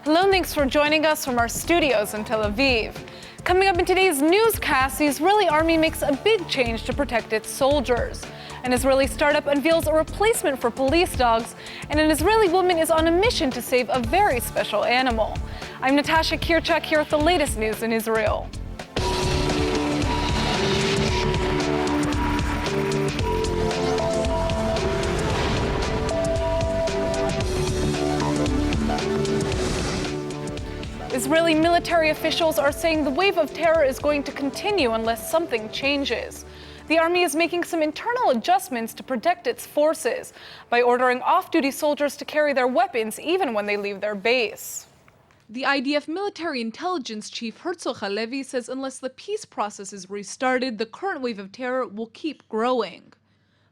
Hello, and thanks for joining us from our studios in Tel Aviv. Coming up in today's newscast, the Israeli army makes a big change to protect its soldiers. An Israeli startup unveils a replacement for police dogs, and an Israeli woman is on a mission to save a very special animal. I'm Natasha Kirchak here with the latest news in Israel. Israeli military officials are saying the wave of terror is going to continue unless something changes. The army is making some internal adjustments to protect its forces by ordering off-duty soldiers to carry their weapons even when they leave their base. The IDF military intelligence chief Herzl Halevi says unless the peace process is restarted, the current wave of terror will keep growing.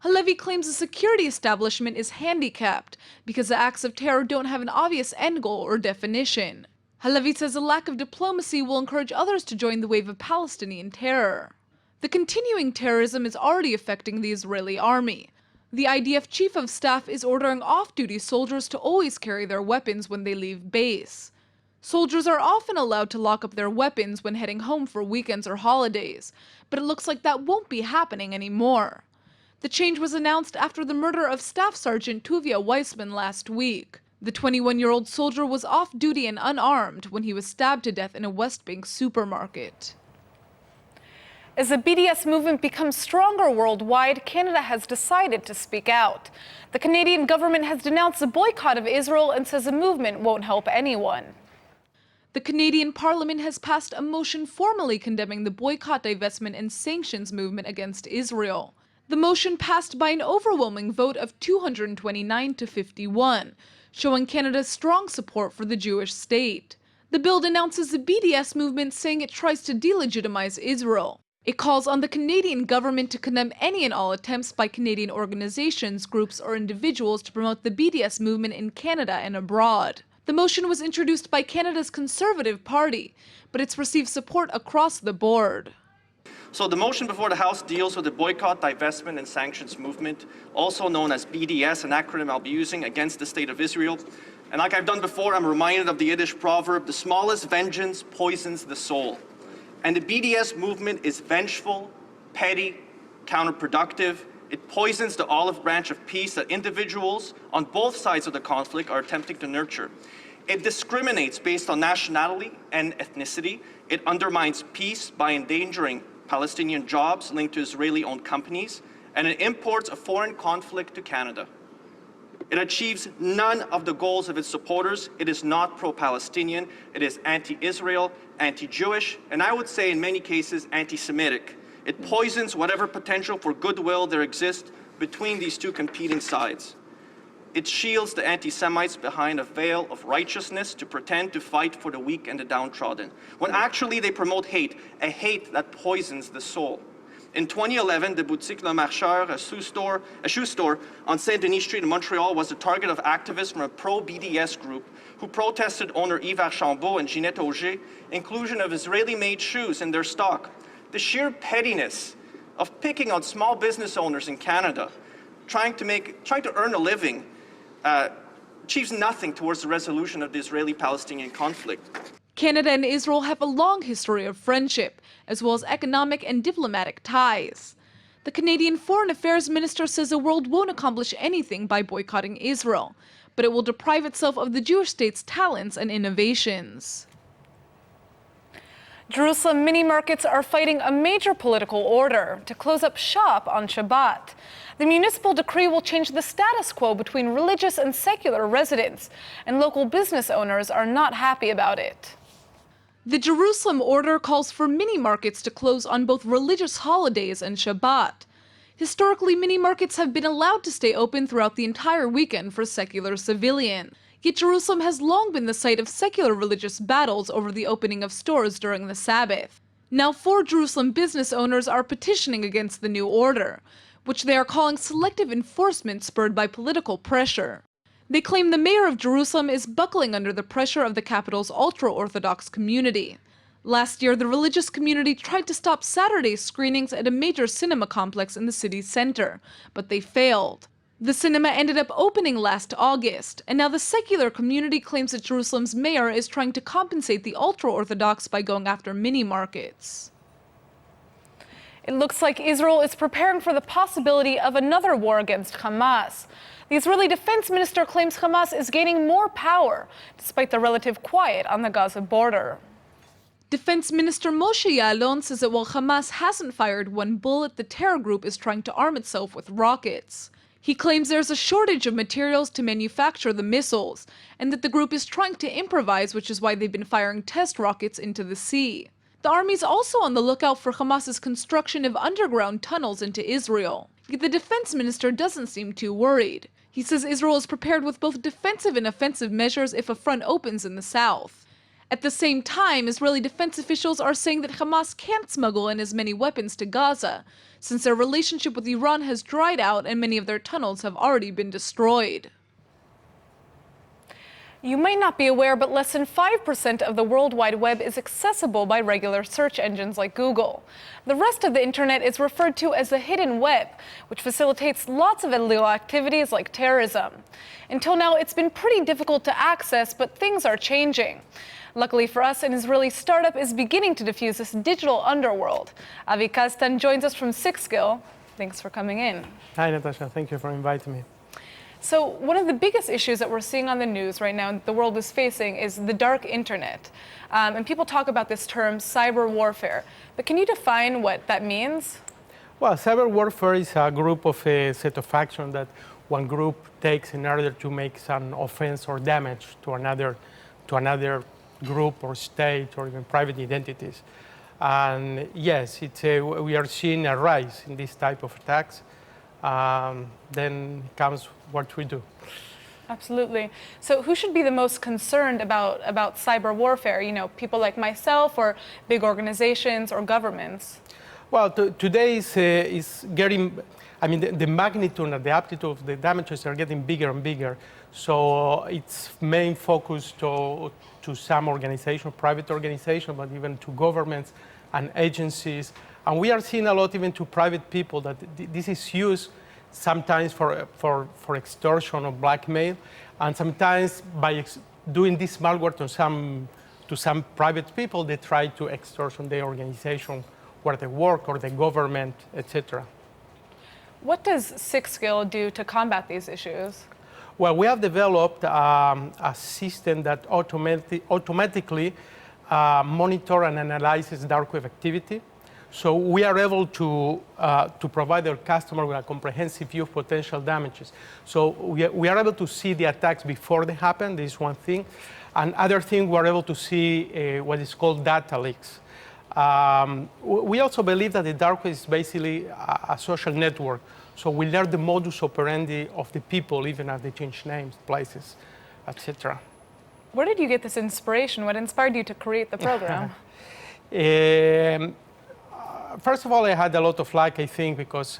Halevi claims the security establishment is handicapped because the acts of terror don't have an obvious end goal or definition. Halevi says a lack of diplomacy will encourage others to join the wave of Palestinian terror. The continuing terrorism is already affecting the Israeli army. The IDF chief of staff is ordering off-duty soldiers to always carry their weapons when they leave base. Soldiers are often allowed to lock up their weapons when heading home for weekends or holidays, but it looks like that won't be happening anymore. The change was announced after the murder of Staff Sergeant Tuvia Weissman last week. The 21-year-old soldier was off-duty and unarmed when he was stabbed to death in a West Bank supermarket. As the BDS movement becomes stronger worldwide, Canada has decided to speak out. The Canadian government has denounced the boycott of Israel and says the movement won't help anyone. The Canadian Parliament has passed a motion formally condemning the boycott, divestment, and sanctions movement against Israel. The motion passed by an overwhelming vote of 229 to 51. Showing Canada's strong support for the Jewish state. The bill denounces the BDS movement, saying it tries to delegitimize Israel. It calls on the Canadian government to condemn any and all attempts by Canadian organizations, groups, or individuals to promote the BDS movement in Canada and abroad. The motion was introduced by Canada's Conservative Party, but it's received support across the board. So the motion before the House deals with the boycott, divestment, and sanctions movement, also known as BDS, an acronym I'll be using, against the state of Israel. And like I've done before, I'm reminded of the Yiddish proverb, the smallest vengeance poisons the soul. And the BDS movement is vengeful, petty, counterproductive. It poisons the olive branch of peace that individuals on both sides of the conflict are attempting to nurture. It discriminates based on nationality and ethnicity. It undermines peace by endangering Palestinian jobs linked to Israeli-owned companies, and it imports a foreign conflict to Canada. It achieves none of the goals of its supporters. It is not pro-Palestinian. It is anti-Israel, anti-Jewish, and I would say in many cases anti-Semitic. It poisons whatever potential for goodwill there exists between these two competing sides. It shields the anti-Semites behind a veil of righteousness to pretend to fight for the weak and the downtrodden, when actually they promote hate, a hate that poisons the soul. In 2011, the Boutique Le Marcheur, a shoe store on Saint-Denis Street in Montreal, was the target of activists from a pro-BDS group who protested owner Yves Archambault and Ginette Auger inclusion of Israeli-made shoes in their stock. The sheer pettiness of picking on small business owners in Canada, trying to earn a living, achieves nothing towards the resolution of the Israeli-Palestinian conflict. Canada and Israel have a long history of friendship, as well as economic and diplomatic ties. The Canadian Foreign Affairs Minister says the world won't accomplish anything by boycotting Israel, but it will deprive itself of the Jewish state's talents and innovations. Jerusalem mini markets are fighting a major political order to close up shop on Shabbat. The municipal decree will change the status quo between religious and secular residents, and local business owners are not happy about it. The Jerusalem order calls for mini markets to close on both religious holidays and Shabbat. Historically, mini markets have been allowed to stay open throughout the entire weekend for secular civilians. Yet Jerusalem has long been the site of secular religious battles over the opening of stores during the Sabbath. Now 4 Jerusalem business owners are petitioning against the new order, which they are calling selective enforcement spurred by political pressure. They claim the mayor of Jerusalem is buckling under the pressure of the capital's ultra-Orthodox community. Last year, the religious community tried to stop Saturday screenings at a major cinema complex in the city's center, but they failed. The cinema ended up opening last August, and now the secular community claims that Jerusalem's mayor is trying to compensate the ultra-Orthodox by going after mini-markets. It looks like Israel is preparing for the possibility of another war against Hamas. The Israeli defense minister claims Hamas is gaining more power, despite the relative quiet on the Gaza border. Defense Minister Moshe Ya'alon says that while Hamas hasn't fired one bullet, the terror group is trying to arm itself with rockets. He claims there's a shortage of materials to manufacture the missiles, and that the group is trying to improvise, which is why they've been firing test rockets into the sea. The army's also on the lookout for Hamas's construction of underground tunnels into Israel. Yet the defense minister doesn't seem too worried. He says Israel is prepared with both defensive and offensive measures if a front opens in the south. At the same time, Israeli defense officials are saying that Hamas can't smuggle in as many weapons to Gaza, since their relationship with Iran has dried out and many of their tunnels have already been destroyed. You might not be aware, but less than 5% of the World Wide Web is accessible by regular search engines like Google. The rest of the internet is referred to as the hidden web, which facilitates lots of illegal activities like terrorism. Until now, it's been pretty difficult to access, but things are changing. Luckily for us, an Israeli startup is beginning to diffuse this digital underworld. Avi Kastan joins us from Sixskill. Thanks for coming in. Hi, Natasha. Thank you for inviting me. So one of the biggest issues that we're seeing on the news right now, the world is facing, is the dark internet. And people talk about this term, cyber warfare. But can you define what that means? Well, cyber warfare is a group of a set of actions that one group takes in order to make some offense or damage to another group or state or even private identities. And yes, we are seeing a rise in this type of attacks. Then comes what we do. Absolutely. So who should be the most concerned about cyber warfare? You know, people like myself or big organizations or governments? Well, today is getting, I mean, the magnitude and the amplitude of the damages are getting bigger and bigger. So it's main focus to some organizations, private organizations, but even to governments and agencies. And we are seeing a lot even to private people that this is used sometimes for extortion or blackmail, and sometimes by doing this malware to some private people, they try to extortion the organization where they work or the government, etc. What does Sixskill do to combat these issues? Well, we have developed a system that automatically monitor and analyzes dark web activity. So we are able to provide our customer with a comprehensive view of potential damages. So we are able to see the attacks before they happen. This is one thing. And other thing, we are able to see what is called data leaks. We also believe that the dark web is basically a social network. So we learn the modus operandi of the people, even as they change names, places, etc. Where did you get this inspiration? What inspired you to create the program? First of all, I had a lot of luck, I think, because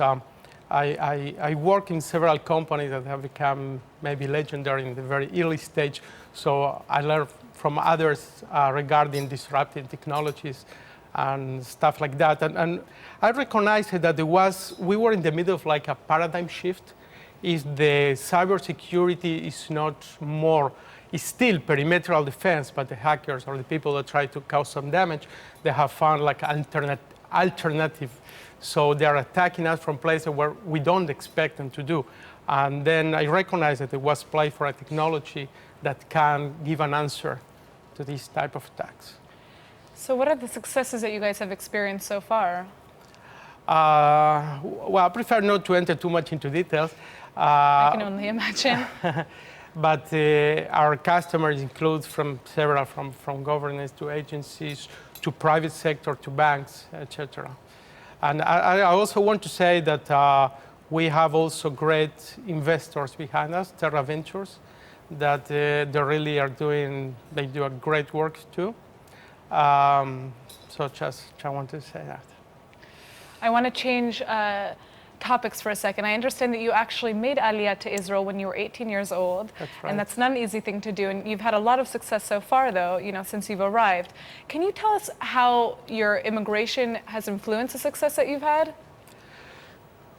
I work in several companies that have become maybe legendary in the very early stage. So I learned from others regarding disruptive technologies and stuff like that. And I recognized that we were in the middle of like a paradigm shift. Is the cybersecurity is not more, it's still perimeter defense, but the hackers or the people that try to cause some damage, they have found like alternative. So they are attacking us from places where we don't expect them to do. And then I recognized that it was play for a technology that can give an answer to these type of attacks. So what are the successes that you guys have experienced so far? Well, I prefer not to enter too much into details. I can only imagine. But our customers include from several, from governments to agencies, to private sector, to banks, etc. And I also want to say that we have also great investors behind us, Terra Ventures, that they really are they do a great work too. So just I want to say that. I want to change topics for a second. I understand that you actually made Aliyah to Israel when you were 18 years old. That's right. And that's not an easy thing to do. And you've had a lot of success so far, though, since you've arrived. Can you tell us how your immigration has influenced the success that you've had?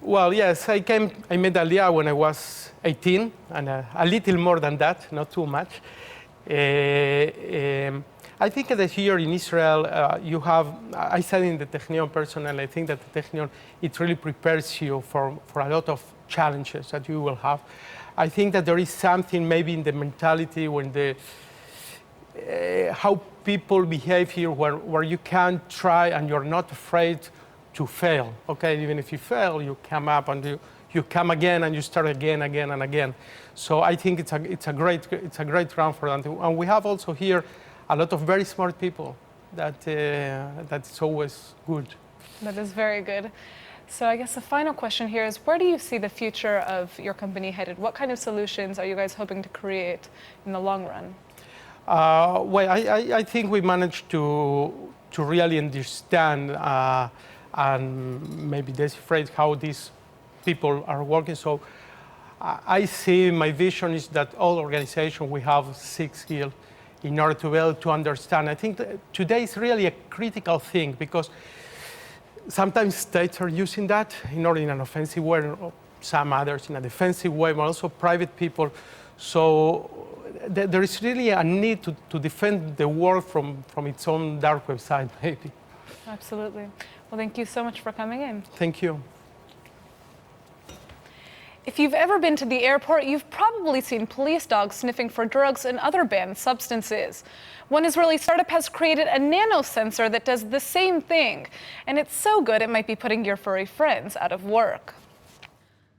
Well, yes, I made Aliyah when I was 18, and a little more than that, not too much. I think that here in Israel, you have, I said in the Technion personally, I think that the Technion, it really prepares you for a lot of challenges that you will have. I think that there is something maybe in the mentality when how people behave here where you can try and you're not afraid to fail. Okay, even if you fail, you come up and you come again and you start again and again. So I think it's a great round for them. And we have also here a lot of very smart people that's always good. That is very good. So I guess the final question here is, where do you see the future of your company headed? What kind of solutions are you guys hoping to create in the long run? Well, I think we managed to really understand and maybe decipher how these people are working. So I see my vision is that all organizations, we have 6 skills in order to be able to understand. I think that today is really a critical thing because sometimes states are using that in an offensive way, or some others in a defensive way, but also private people. So there is really a need to defend the world from its own dark website, maybe. Absolutely. Well, thank you so much for coming in. Thank you. If you've ever been to the airport, you've probably seen police dogs sniffing for drugs and other banned substances. One Israeli startup has created a nano sensor that does the same thing, and it's so good it might be putting your furry friends out of work.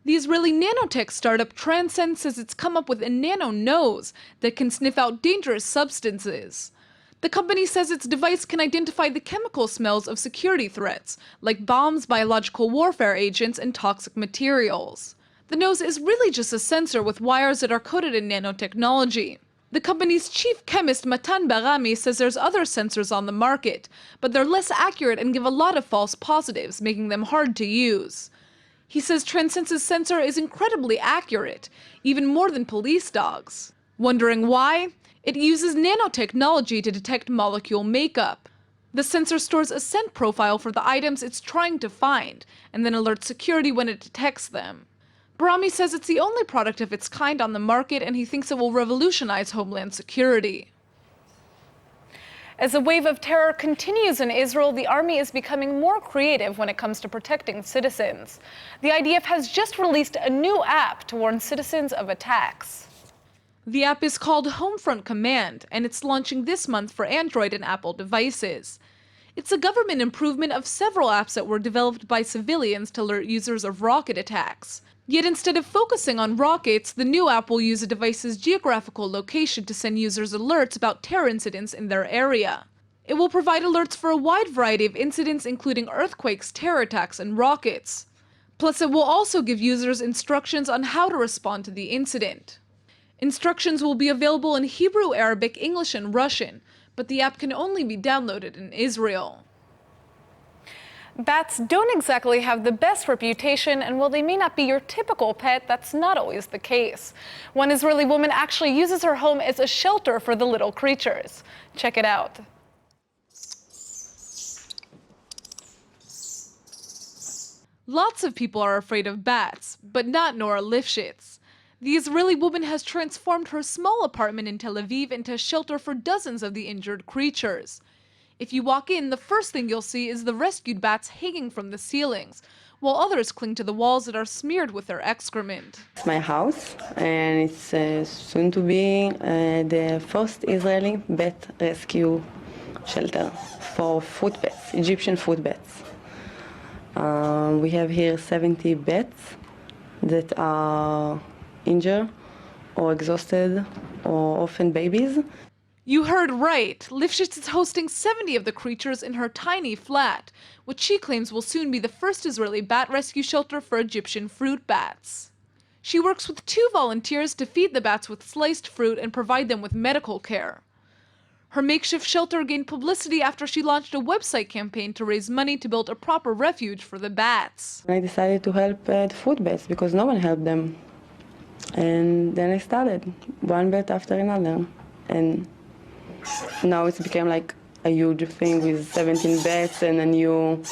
The Israeli nanotech startup TrendSenses says it's come up with a nano nose that can sniff out dangerous substances. The company says its device can identify the chemical smells of security threats, like bombs, biological warfare agents, and toxic materials. The nose is really just a sensor with wires that are coated in nanotechnology. The company's chief chemist Matan Barami says there's other sensors on the market, but they're less accurate and give a lot of false positives, making them hard to use. He says TrendSenses sensor is incredibly accurate, even more than police dogs. Wondering why? It uses nanotechnology to detect molecule makeup. The sensor stores a scent profile for the items it's trying to find, and then alerts security when it detects them. Barami says it's the only product of its kind on the market, and he thinks it will revolutionize homeland security. As a wave of terror continues in Israel, the army is becoming more creative when it comes to protecting citizens. The IDF has just released a new app to warn citizens of attacks. The app is called Homefront Command, and it's launching this month for Android and Apple devices. It's a government improvement of several apps that were developed by civilians to alert users of rocket attacks. Yet instead of focusing on rockets, the new app will use a device's geographical location to send users alerts about terror incidents in their area. It will provide alerts for a wide variety of incidents, including earthquakes, terror attacks, and rockets. Plus, it will also give users instructions on how to respond to the incident. Instructions will be available in Hebrew, Arabic, English, and Russian, but the app can only be downloaded in Israel. Bats don't exactly have the best reputation, and while they may not be your typical pet, that's not always the case. One Israeli woman actually uses her home as a shelter for the little creatures. Check it out. Lots of people are afraid of bats, but not Nora Lifshitz. The Israeli woman has transformed her small apartment in Tel Aviv into a shelter for dozens of the injured creatures. If you walk in, the first thing you'll see is the rescued bats hanging from the ceilings, while others cling to the walls that are smeared with their excrement. It's my house, and it's soon to be the first Israeli bat rescue shelter for food bats, Egyptian food bats. We have here 70 bats that are injured or exhausted or often babies. You heard right. Lifshitz is hosting 70 of the creatures in her tiny flat, which she claims will soon be the first Israeli bat rescue shelter for Egyptian fruit bats. She works with 2 volunteers to feed the bats with sliced fruit and provide them with medical care. Her makeshift shelter gained publicity after she launched a website campaign to raise money to build a proper refuge for the bats. I decided to help the food bats because no one helped them. And then I started, one bat after another. And now it's become like a huge thing with 17 bats and a new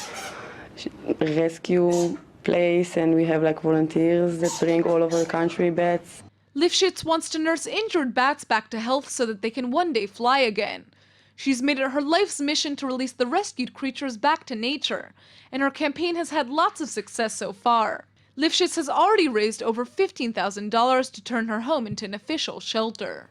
rescue place, and we have like volunteers that bring all over the country bats. Lifshitz wants to nurse injured bats back to health so that they can one day fly again. She's made it her life's mission to release the rescued creatures back to nature, and her campaign has had lots of success so far. Lifshitz has already raised over $15,000 to turn her home into an official shelter.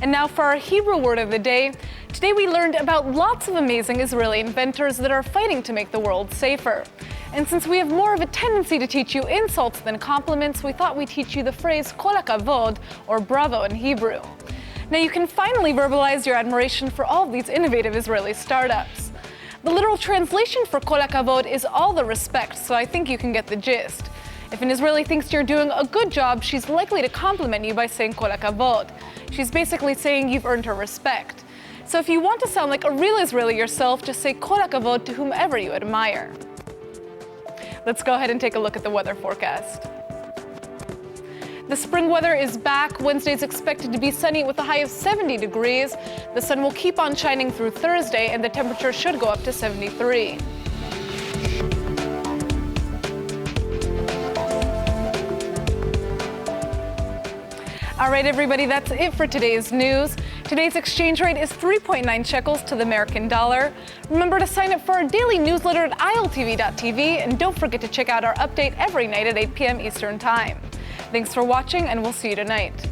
And now for our Hebrew word of the day. Today we learned about lots of amazing Israeli inventors that are fighting to make the world safer. And since we have more of a tendency to teach you insults than compliments, we thought we'd teach you the phrase kol hakavod, or bravo in Hebrew. Now you can finally verbalize your admiration for all of these innovative Israeli startups. The literal translation for kol hakavod is all the respect, so I think you can get the gist. If an Israeli thinks you're doing a good job, she's likely to compliment you by saying kol hakavod. She's basically saying you've earned her respect. So if you want to sound like a real Israeli yourself, just say kol hakavod to whomever you admire. Let's go ahead and take a look at the weather forecast. The spring weather is back. Wednesday is expected to be sunny with a high of 70 degrees. The sun will keep on shining through Thursday, and the temperature should go up to 73. All right, everybody, that's it for today's news. Today's exchange rate is 3.9 shekels to the American dollar. Remember to sign up for our daily newsletter at ILTV.tv, and don't forget to check out our update every night at 8 p.m. Eastern Time. Thanks for watching, and we'll see you tonight.